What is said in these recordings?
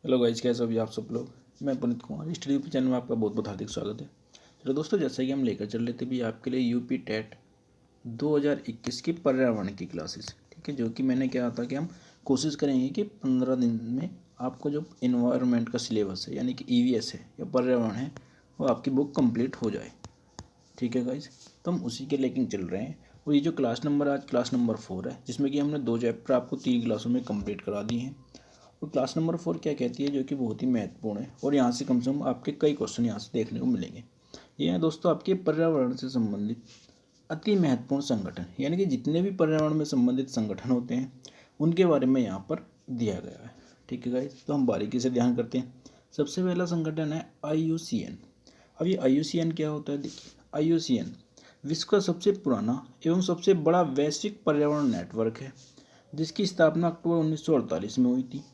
Hello guys, कैसे हो भी आप सब लोग। मैं पुनीत कुमार, स्टडी चैनल में आपका बहुत बहुत हार्दिक स्वागत है। चलो दोस्तों, जैसा कि हम लेकर चल रहे थे भी आपके लिए यूपी टेट 2021 की पर्यावरण की क्लासेस, ठीक है। जो कि मैंने कहा था कि हम कोशिश करेंगे कि 15 दिन में आपको जो इन्वायरमेंट का सिलेबस है यानी कि ईवीएस है या पर्यावरण है वो आपकी बुक कंप्लीट हो जाए, ठीक है गाइज। तो हम उसी के लेकिन चल रहे हैं। और ये जो क्लास नंबर आज क्लास नंबर 4 है, जिसमें कि हमने 2 चैप्टर आपको 3 क्लासों में कंप्लीट करा दिए हैं। और क्लास नंबर 4 क्या कहती है, जो कि बहुत ही महत्वपूर्ण है और यहाँ से कम आपके कई क्वेश्चन यहाँ से देखने को मिलेंगे। ये है दोस्तों आपके पर्यावरण से संबंधित अति महत्वपूर्ण संगठन, यानी कि जितने भी पर्यावरण में संबंधित संगठन होते हैं उनके बारे में यहाँ पर दिया गया है, ठीक है गाइस। तो हम बारीकी से ध्यान करते हैं। सबसे पहला संगठन है IUCN। अब ये IUCN क्या होता है, देखिए IUCN विश्व का सबसे पुराना एवं सबसे बड़ा वैश्विक पर्यावरण नेटवर्क है, जिसकी स्थापना अक्टूबर 1948 में हुई थी।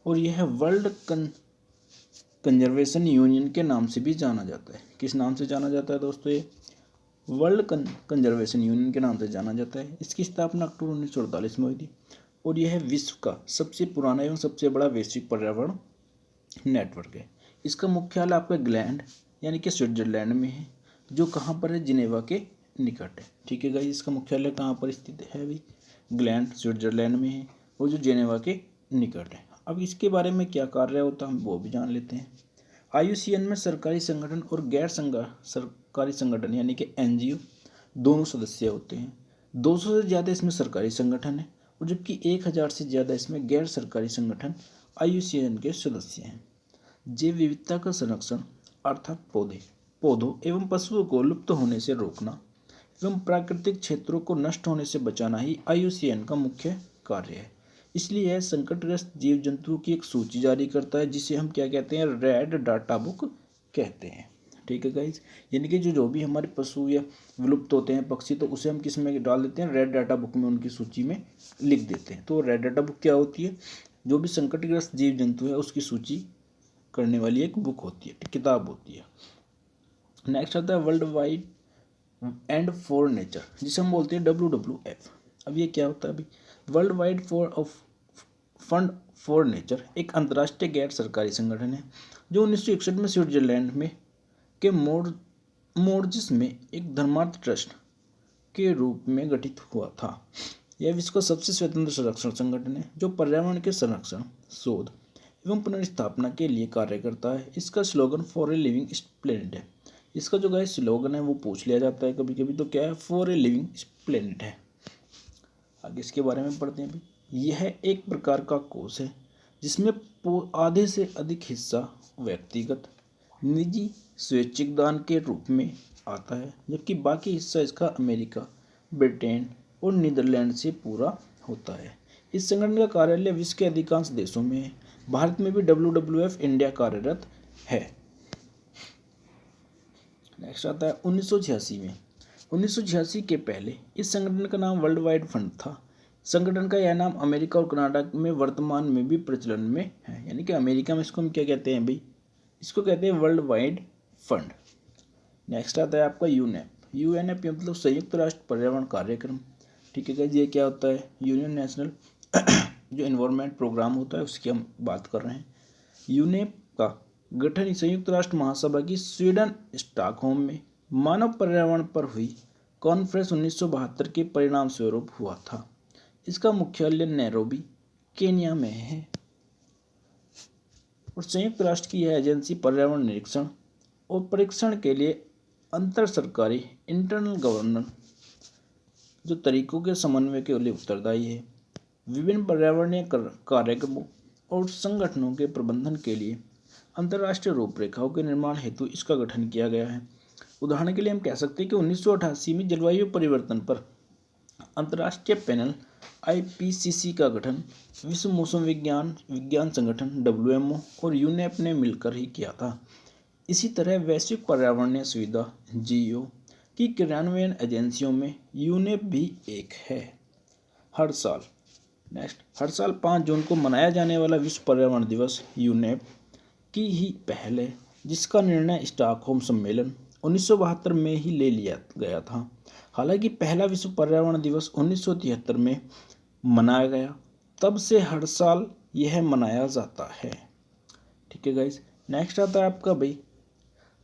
और यह वर्ल्ड कंजर्वेशन यूनियन के नाम से भी जाना जाता है। किस नाम से जाना जाता है दोस्तों, ये वर्ल्ड कंजर्वेशन यूनियन के नाम से जाना जाता है। इसकी स्थापना अक्टूबर 1948 में हुई थी और यह विश्व का सबसे पुराना एवं सबसे बड़ा वैश्विक पर्यावरण नेटवर्क है। इसका मुख्यालय आपका ग्लैंड यानी कि स्विट्जरलैंड में है, जो कहाँ पर है, जिनेवा के निकट है, ठीक है गाइस। इसका मुख्यालय कहाँ पर स्थित है अभी, ग्लैंड स्विट्जरलैंड में है और जो जिनेवा के निकट है। अब इसके बारे में क्या कार्य होता है हम वो भी जान लेते हैं। IUCN में सरकारी संगठन और गैर सरकारी संगठन यानी कि NGO दोनों सदस्य होते हैं। 200 से ज़्यादा इसमें सरकारी संगठन है और जबकि 1000 से ज़्यादा इसमें गैर सरकारी संगठन IUCN के सदस्य हैं। जैव विविधता का संरक्षण अर्थात पौधों एवं पशुओं को लुप्त होने से रोकना एवं प्राकृतिक क्षेत्रों को नष्ट होने से बचाना ही IUCN का मुख्य कार्य है। इसलिए यह संकटग्रस्त जीव जंतुओं की एक सूची जारी करता है, जिसे हम क्या कहते हैं, रेड डाटा बुक कहते हैं, ठीक है गाइज। यानी कि जो भी हमारे पशु या विलुप्त होते हैं पक्षी, तो उसे हम किस में डाल देते हैं, रेड डाटा बुक में उनकी सूची में लिख देते हैं। तो रेड डाटा बुक क्या होती है, जो भी संकटग्रस्त जीव जंतु है उसकी सूची करने वाली एक बुक होती है, किताब होती है। नेक्स्ट आता है world wide and for nature, जिसे हम बोलते हैं WWF। अब ये क्या होता है, अभी world wide fund for nature एक अंतर्राष्ट्रीय गैर सरकारी संगठन है जो 1961 में स्विट्जरलैंड में के मोर्जिस में एक धर्मार्थ ट्रस्ट के रूप में गठित हुआ था। यह विश्व का सबसे स्वतंत्र संरक्षण संगठन है जो पर्यावरण के संरक्षण, शोध एवं पुनर्स्थापना के लिए कार्य करता है। इसका slogan for a living planet है। इसका जो गाइस स्लोगन है वो पूछ लिया जाता है कभी कभी, तो क्या है, फॉर ए लिविंग प्लेनेट है। आगे इसके बारे में पढ़ते हैं। अभी यह एक प्रकार का कोष है जिसमें आधे से अधिक हिस्सा व्यक्तिगत निजी स्वैच्छिक दान के रूप में आता है, जबकि बाकी हिस्सा इसका अमेरिका, ब्रिटेन और नीदरलैंड से पूरा होता है। इस संगठन का कार्यालय विश्व के अधिकांश देशों में है। भारत में भी WWF इंडिया कार्यरत है। नेक्स्ट आता है 1986 में। 1986 के पहले इस संगठन का नाम वर्ल्ड वाइड फंड था। संगठन का यह नाम अमेरिका और कनाडा में वर्तमान में भी प्रचलन में है, यानी कि अमेरिका में इसको हम क्या कहते हैं भाई, इसको कहते हैं वर्ल्ड वाइड फंड। नेक्स्ट आता है आपका UNEP मतलब संयुक्त राष्ट्र पर्यावरण कार्यक्रम, ठीक है। ये क्या होता है, यूनियन नेशनल जो एनवायरनमेंट प्रोग्राम होता है उसकी हम बात कर रहे हैं। UNEP का गठन संयुक्त राष्ट्र महासभा की स्वीडन स्टॉकहोम में मानव पर्यावरण पर हुई कॉन्फ्रेंस 1972 के परिणाम स्वरूप हुआ था। इसका मुख्यालय नैरोबी, केन्या में है। और संयुक्त राष्ट्र की यह एजेंसी पर्यावरण निरीक्षण और परीक्षण के लिए अंतर सरकारी इंटरनल गवर्नेंस जो तरीकों के समन्वय के लिए उत्तरदायी है। विभिन्न पर्यावरणीय कार्यक्रमों और संगठनों के प्रबंधन के लिए अंतर्राष्ट्रीय रूपरेखाओं के निर्माण हेतु इसका गठन किया गया है। उदाहरण के लिए हम कह सकते हैं कि 1988 में जलवायु परिवर्तन पर अंतर्राष्ट्रीय पैनल IPCC का गठन विश्व मौसम विज्ञान संगठन WMO और UNEP ने मिलकर ही किया था। इसी तरह वैश्विक पर्यावरणीय सुविधा GEO की क्रियान्वयन एजेंसियों में UNEP भी एक है। हर साल 5 जून को मनाया जाने वाला विश्व पर्यावरण दिवस UNEP की ही पहल है, जिसका निर्णय स्टॉकहोम सम्मेलन 1972 में ही ले लिया गया था। हालांकि पहला विश्व पर्यावरण दिवस 1973 में मनाया गया, तब से हर साल यह मनाया जाता है। ठीक है गाइस। नेक्स्ट आता है आपका भाई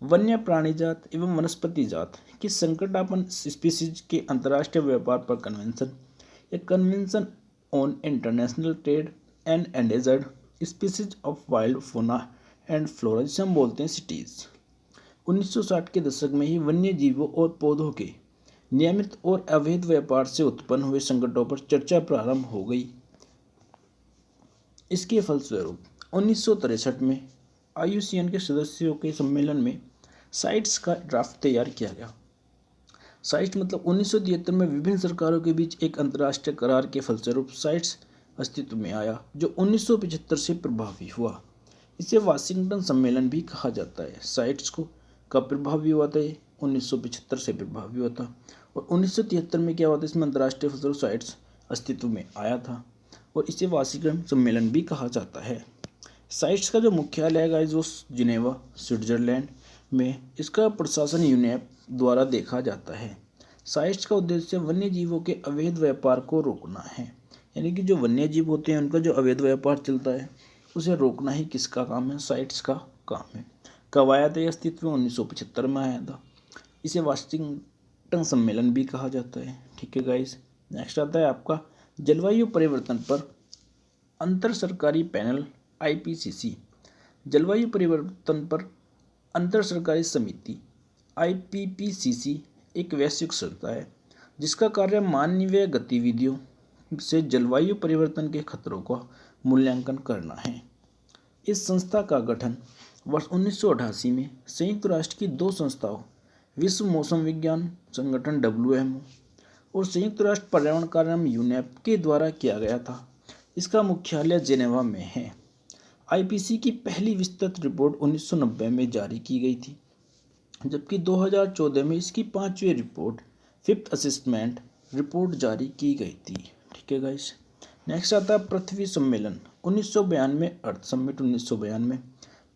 वन्य प्राणी जात एवं वनस्पति जात की संकटापन्न स्पीसीज के अंतर्राष्ट्रीय व्यापार पर कन्वेंशन या convention on international trade and endangered species of wild फोना एंड फ्लोरा, जिसे हम बोलते हैं सिटीज। 1960 के दशक में ही वन्य जीवों और पौधों के नियमित और अवैध व्यापार से उत्पन्न हुए संकटों पर चर्चा प्रारंभ हो गई। इसके फलस्वरूप 1963 में IUCN के सदस्यों के सम्मेलन में साइट्स का ड्राफ्ट तैयार किया गया। साइट्स मतलब 1973 में विभिन्न सरकारों के बीच एक अंतर्राष्ट्रीय करार के फलस्वरूप साइट्स अस्तित्व में आया, जो 1975 से प्रभावी हुआ। इसे वाशिंगटन सम्मेलन भी कहा जाता है। साइट्स को कब प्रभावी हुआ था? ये 1975 से प्रभावी हुआ था और 1973 में क्या हुआ था? इसमें अंतर्राष्ट्रीय फलस्वरूप साइट्स अस्तित्व में आया था और इसे वाशिंगटन सम्मेलन भी कहा जाता है। साइट्स का जो मुख्यालय है गाइस वो जिनेवा स्विट्जरलैंड में, इसका प्रशासन यूनेप द्वारा देखा जाता है। साइट्स का उद्देश्य वन्य जीवों के अवैध व्यापार को रोकना है, यानी कि जो वन्य जीव होते हैं उनका जो अवैध व्यापार चलता है उसे रोकना ही किसका काम है? साइट्स का काम है। कब आया था ये अस्तित्व में? 1975 में आया था। इसे वाशिंगटन सम्मेलन भी कहा जाता है। ठीक है गाइस। नेक्स्ट आता है आपका जलवायु परिवर्तन पर अंतर सरकारी पैनल IPCC। जलवायु परिवर्तन पर अंतर सरकारी समिति IPPCC एक वैश्विक संस्था है जिसका कार्य मानवीय गतिविधियों से जलवायु परिवर्तन के खतरों का मूल्यांकन करना है। इस संस्था का गठन वर्ष 1988 में संयुक्त राष्ट्र की दो संस्थाओं विश्व मौसम विज्ञान संगठन WMO और संयुक्त राष्ट्र पर्यावरण कार्यक्रम यूनेप के द्वारा किया गया था। इसका मुख्यालय जेनेवा में है। IPCC की पहली विस्तृत रिपोर्ट 1990 में जारी की गई थी, जबकि 2014 में इसकी 5वीं रिपोर्ट 5th असेसमेंट रिपोर्ट जारी की गई थी। ठीक है गाइस। नेक्स्ट आता है पृथ्वी सम्मेलन 1992 अर्थ समिट 1992।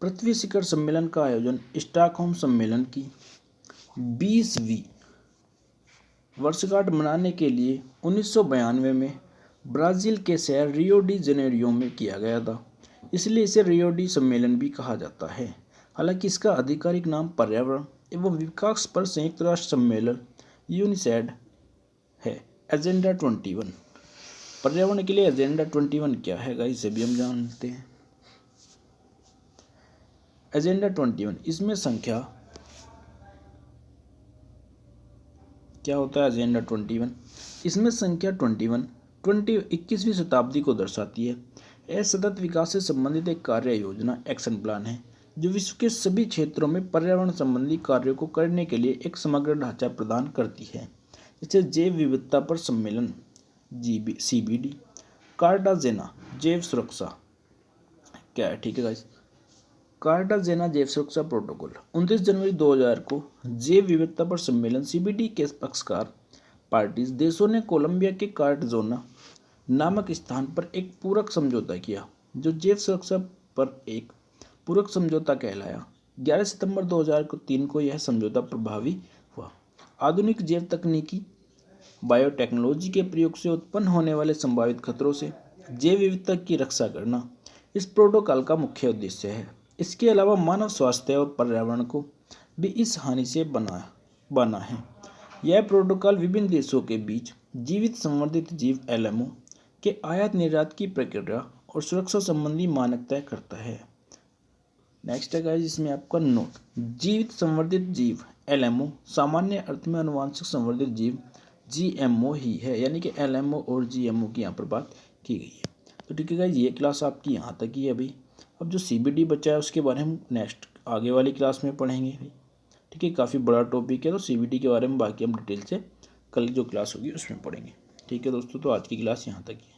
पृथ्वी शिखर सम्मेलन का आयोजन स्टॉकहोम सम्मेलन की 20वीं वर्षगांठ मनाने के लिए 1992 में ब्राज़ील के शहर रियो डी जनेरियो में किया गया था, इसलिए इसे रियो डी सम्मेलन भी कहा जाता है। हालांकि इसका आधिकारिक नाम पर्यावरण एवं विकास पर संयुक्त राष्ट्र सम्मेलन यूनिसेड है। एजेंडा 21। पर्यावरण के लिए एजेंडा 21 क्या है गाइस, इसे भी हम जानते हैं। एजेंडा 21 इसमें संख्या क्या होता है? एजेंडा 21 इसमें संख्या 21वीं शताब्दी को दर्शाती है। यह सतत विकास से संबंधित एक कार्य योजना एक्शन प्लान है जो विश्व के सभी क्षेत्रों में पर्यावरण संबंधी कार्यों को करने के लिए एक समग्र ढांचा प्रदान करती है। जैसे जैव विविधता पर सम्मेलन CBD, कार्टाजेना जैव सुरक्षा क्या है? ठीक है गाइस। कार्टाजेना जैव सुरक्षा प्रोटोकॉल 29 जनवरी 2000 को जैव विविधता पर सम्मेलन CBD के पक्षकार पार्टीज देशों ने कोलंबिया के कार्टाजेना नामक स्थान पर एक पूरक समझौता किया, जो जैव सुरक्षा पर एक पूरक समझौता कहलाया। 11 सितंबर 2003 को यह समझौता प्रभावी हुआ। आधुनिक जैव तकनीकी बायोटेक्नोलॉजी के प्रयोग से उत्पन्न होने वाले संभावित खतरों से जैव विविधता की रक्षा करना इस प्रोटोकॉल का मुख्य उद्देश्य है। इसके अलावा मानव स्वास्थ्य और पर्यावरण को भी इस हानि से बना है। यह प्रोटोकॉल विभिन्न देशों के बीच जीवित संवर्धित जीव LMO के आयात निर्यात की प्रक्रिया और सुरक्षा संबंधी मानक तय करता है। नेक्स्ट है गाइस, इसमें आपका नोट। जीवित संवर्धित जीव LMO सामान्य अर्थ में आनुवांशिक संवर्धित जीव GMO ही है, यानी कि LMO और GMO की यहाँ पर बात की गई है। तो ठीक है गाइस, ये क्लास आपकी यहाँ तक ही है अभी। अब जो CBD बचा है उसके बारे में हम नेक्स्ट आगे वाली क्लास में पढ़ेंगे भाई। ठीक है, काफ़ी बड़ा टॉपिक है, तो CBD के बारे में बाकी हम डिटेल से कल जो क्लास होगी उसमें पढ़ेंगे। ठीक है दोस्तों, तो आज की क्लास यहाँ तक ही है।